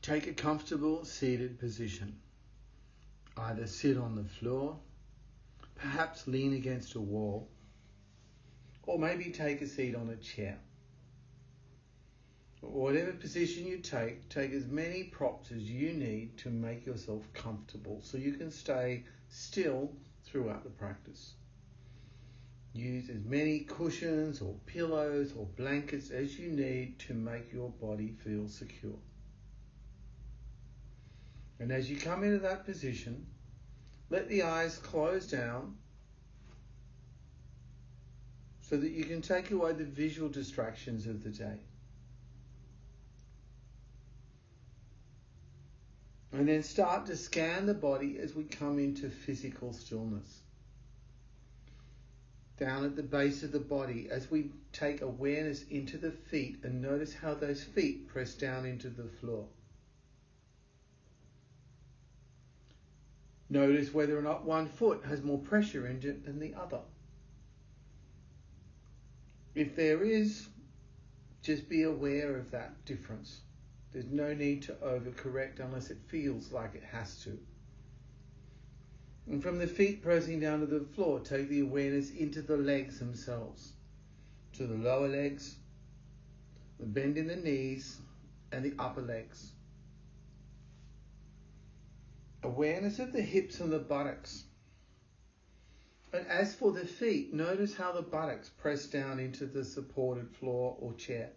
Take a comfortable seated position. Either sit on the floor, perhaps lean against a wall, or maybe take a seat on a chair. Whatever position you take as many props as you need to make yourself comfortable so you can stay still throughout the practice. Use as many cushions or pillows or blankets as you need to make your body feel secure. And as you come into that position, let the eyes close down so that you can take away the visual distractions of the day. And then start to scan the body as we come into physical stillness. Down at the base of the body as we take awareness into the feet and notice how those feet press down into the floor. Notice whether or not one foot has more pressure in it than the other. If there is, just be aware of that difference. There's no need to overcorrect unless it feels like it has to. And from the feet pressing down to the floor, take the awareness into the legs themselves. To the lower legs, the bend in the knees, and the upper legs. Awareness of the hips and the buttocks. And as for the feet, notice how the buttocks press down into the supported floor or chair.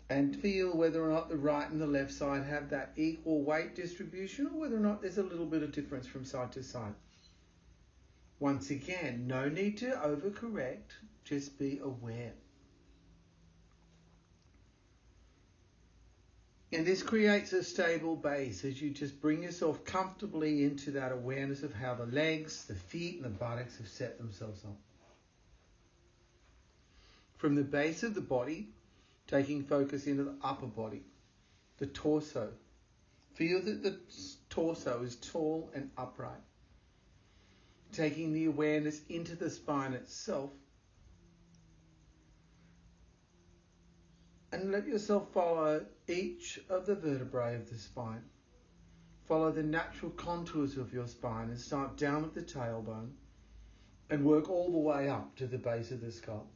And feel whether or not the right and the left side have that equal weight distribution, or whether or not there's a little bit of difference from side to side. Once again, no need to overcorrect, just be aware. And this creates a stable base as you just bring yourself comfortably into that awareness of how the legs, the feet and the buttocks have set themselves up. From the base of the body, taking focus into the upper body, the torso. Feel that the torso is tall and upright. Taking the awareness into the spine itself. And let yourself follow each of the vertebrae of the spine. Follow the natural contours of your spine and start down at the tailbone and work all the way up to the base of the skull.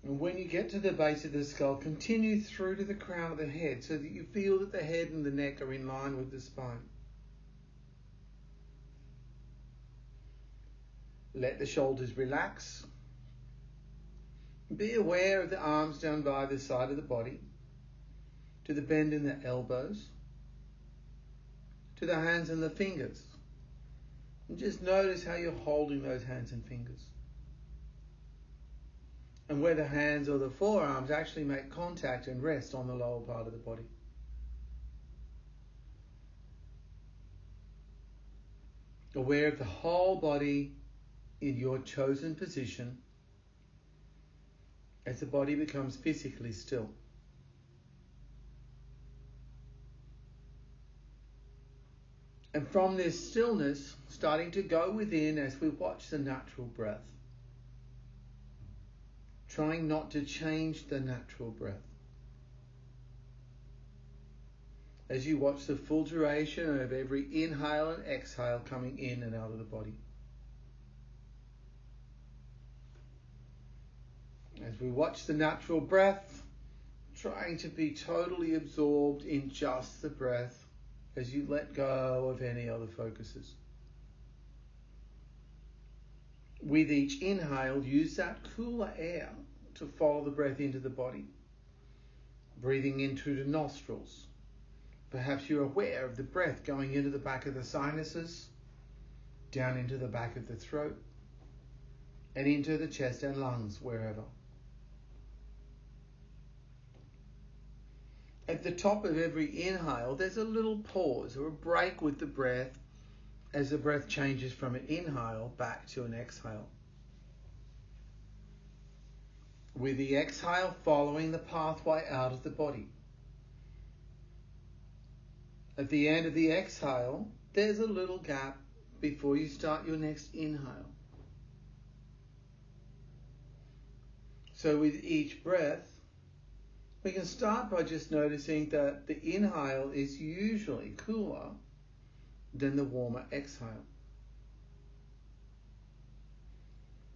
And when you get to the base of the skull, continue through to the crown of the head so that you feel that the head and the neck are in line with the spine. Let the shoulders relax. Be aware of the arms down by the side of the body, to the bend in the elbows, to the hands and the fingers. And just notice how you're holding those hands and fingers. And where the hands or the forearms actually make contact and rest on the lower part of the body. Aware of the whole body in your chosen position as the body becomes physically still. And from this stillness, starting to go within as we watch the natural breath. Trying not to change the natural breath. As you watch the full duration of every inhale and exhale coming in and out of the body. As we watch the natural breath, trying to be totally absorbed in just the breath as you let go of any other focuses. With each inhale, use that cooler air to follow the breath into the body. Breathing in through the nostrils. Perhaps you're aware of the breath going into the back of the sinuses, down into the back of the throat, and into the chest and lungs, wherever. At the top of every inhale, there's a little pause or a break with the breath as the breath changes from an inhale back to an exhale. With the exhale following the pathway out of the body. At the end of the exhale, there's a little gap before you start your next inhale. So with each breath, we can start by just noticing that the inhale is usually cooler than the warmer exhale.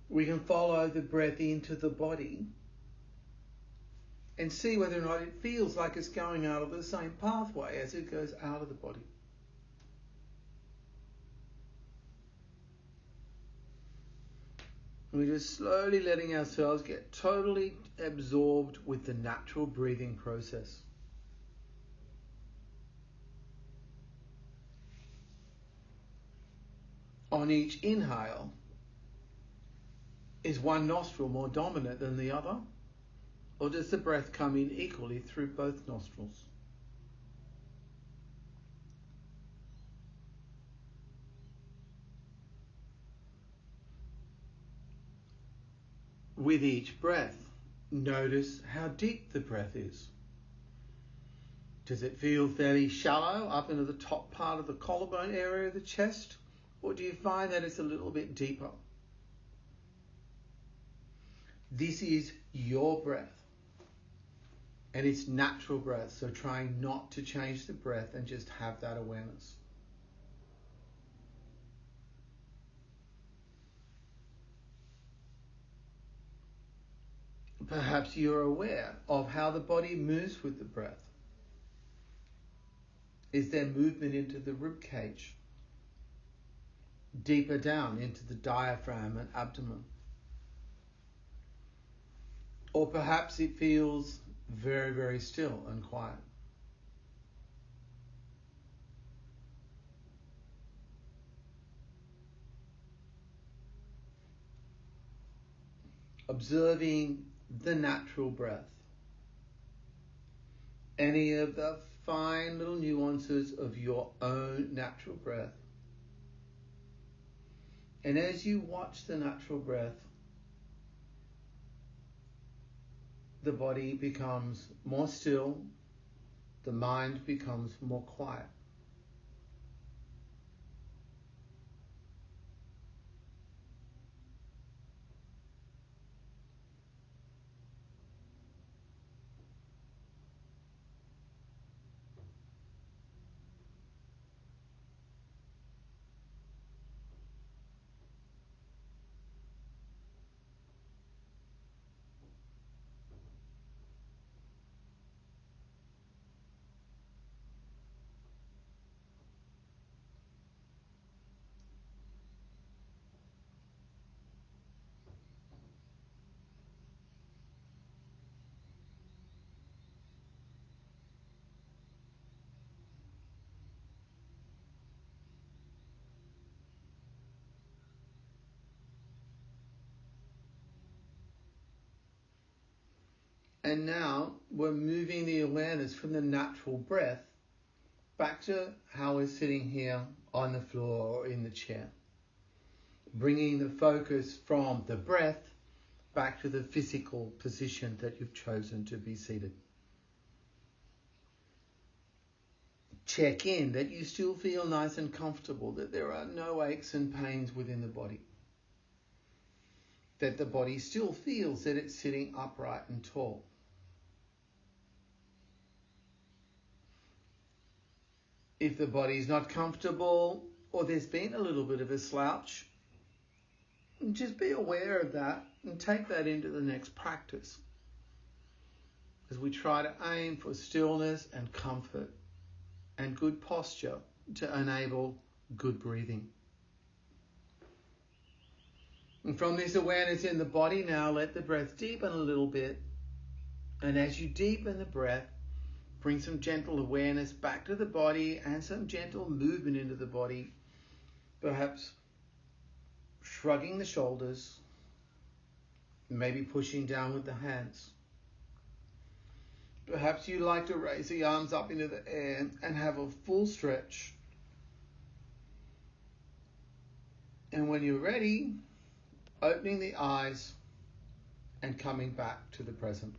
We can follow the breath into the body and see whether or not it feels like it's going out of the same pathway as it goes out of the body. We're just slowly letting ourselves get totally absorbed with the natural breathing process. On each inhale, is one nostril more dominant than the other? Or does the breath come in equally through both nostrils? With each breath, notice how deep the breath is. Does it feel fairly shallow up into the top part of the collarbone area of the chest? Or do you find that it's a little bit deeper? This is your breath. And it's natural breath, so trying not to change the breath and just have that awareness. Perhaps you're aware of how the body moves with the breath. Is there movement into the rib cage? Deeper down into the diaphragm and abdomen? Or perhaps it feels very, very still and quiet. Observing the natural breath. Any of the fine little nuances of your own natural breath. And as you watch the natural breath, the body becomes more still, the mind becomes more quiet. And now we're moving the awareness from the natural breath back to how we're sitting here on the floor or in the chair. Bringing the focus from the breath back to the physical position that you've chosen to be seated. Check in that you still feel nice and comfortable, that there are no aches and pains within the body. That the body still feels that it's sitting upright and tall. If the body's not comfortable or there's been a little bit of a slouch, just be aware of that and take that into the next practice as we try to aim for stillness and comfort and good posture to enable good breathing. And from this awareness in the body now, let the breath deepen a little bit. And as you deepen the breath, bring some gentle awareness back to the body and some gentle movement into the body. Perhaps shrugging the shoulders, maybe pushing down with the hands. Perhaps you like to raise the arms up into the air and have a full stretch. And when you're ready, opening the eyes and coming back to the present.